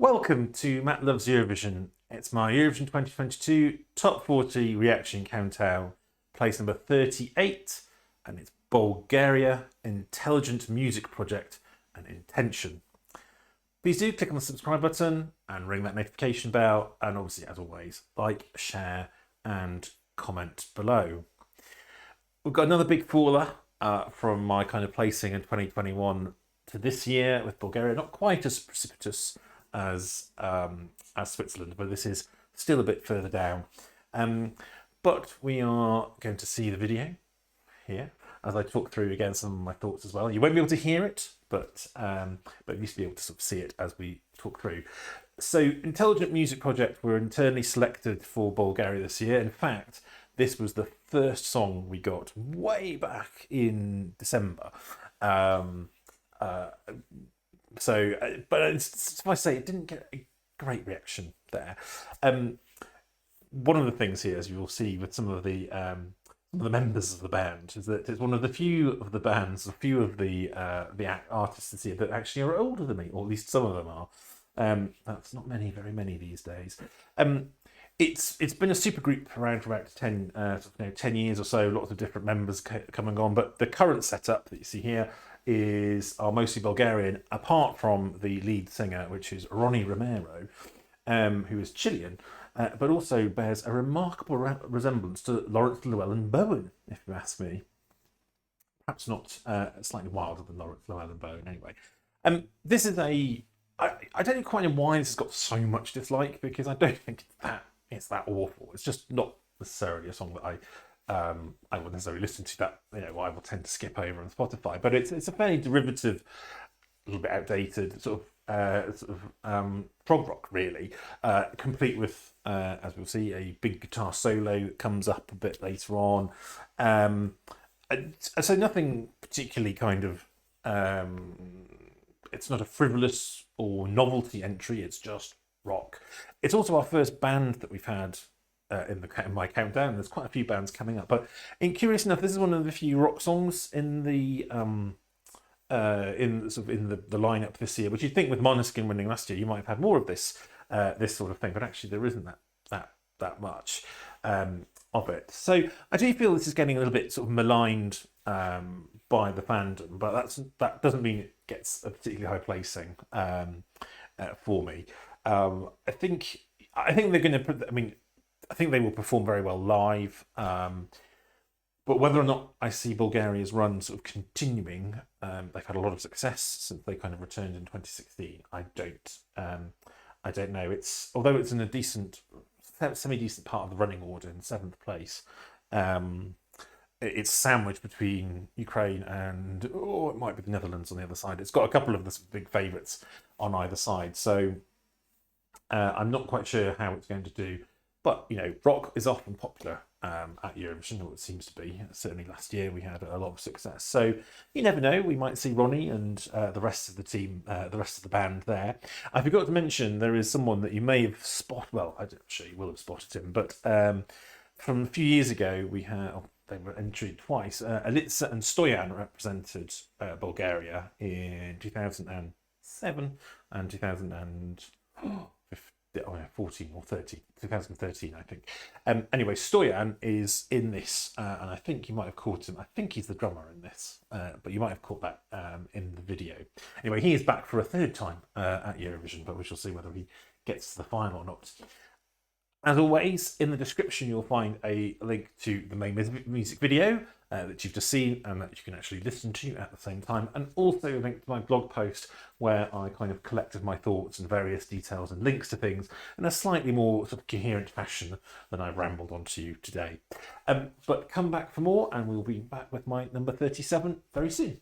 Welcome to Matt Loves Eurovision. It's my Eurovision 2022 Top 40 Reaction Countdown, place number 38, and it's Bulgaria, Intelligent Music Project and Intention. Please do click on the subscribe button and ring that notification bell, and obviously, as always, like, share and comment below. We've got another big faller from my kind of placing in 2021 to this year with Bulgaria, not quite as precipitous as Switzerland, but this is still a bit further down. But we are going to see the video here as I talk through again some of my thoughts as well. You won't be able to hear it, but at least be able to sort of see it as we talk through. So, Intelligent Music Project were internally selected for Bulgaria this year. In fact, this was the first song we got way back in December. But suffice to say, it didn't get a great reaction there. One of the things here, as you will see with some of the members of the band, is that it's one of the few of the bands, a few of the artists this year that actually are older than me, or at least some of them are. That's not very many these days. It's been a supergroup around for about 10 years or so. Lots of different members coming on, but the current setup that you see here are mostly Bulgarian, apart from the lead singer, which is Ronnie Romero, who is Chilean, but also bears a remarkable resemblance to Lawrence Llewellyn-Bowen, if you ask me. Perhaps not slightly wilder than Lawrence Llewellyn-Bowen, anyway. This is I don't quite know why this has got so much dislike, because I don't think it's that awful. It's just not necessarily a song that I wouldn't necessarily listen to, that I will tend to skip over on Spotify. But it's a fairly derivative, a little bit outdated sort of prog rock, really, complete with, as we'll see, a big guitar solo that comes up a bit later on. So nothing particularly kind of. It's not a frivolous or novelty entry. It's just rock. It's also our first band that we've had in my countdown. There's quite a few bands coming up, but curious enough, this is one of the few rock songs in the lineup this year. Which you'd think with Måneskin winning last year, you might have had more of this sort of thing, but actually there isn't that much of it. So I do feel this is getting a little bit sort of maligned by the fandom, but that doesn't mean it gets a particularly high placing for me. I think they're going to. I think they will perform very well live. But whether or not I see Bulgaria's run sort of continuing, they've had a lot of success since they kind of returned in 2016. I don't know. Although it's in a semi-decent part of the running order in 7th place. It's sandwiched between Ukraine and it might be the Netherlands on the other side. It's got a couple of the big favourites on either side, so I'm not quite sure how it's going to do. But rock is often popular at Eurovision, or it seems to be. Certainly last year we had a lot of success. So you never know, we might see Ronnie and the rest of the team, the rest of the band there. I forgot to mention there is someone that you may have spotted. Well, I'm sure you will have spotted him, but from a few years ago they were entered twice. Alitsa and Stoyan represented Bulgaria in 2007 and 2014 or 2013, I think. Anyway, Stoyan is in this, and I think you might have caught him. I think he's the drummer in this, but you might have caught that in the video. Anyway, he is back for a third time at Eurovision, but we shall see whether he gets to the final or not. As always, in the description you'll find a link to the main music video that you've just seen and that you can actually listen to at the same time, and also a link to my blog post where I kind of collected my thoughts and various details and links to things in a slightly more sort of coherent fashion than I've rambled on to you today. But come back for more, and we'll be back with my number 37 very soon.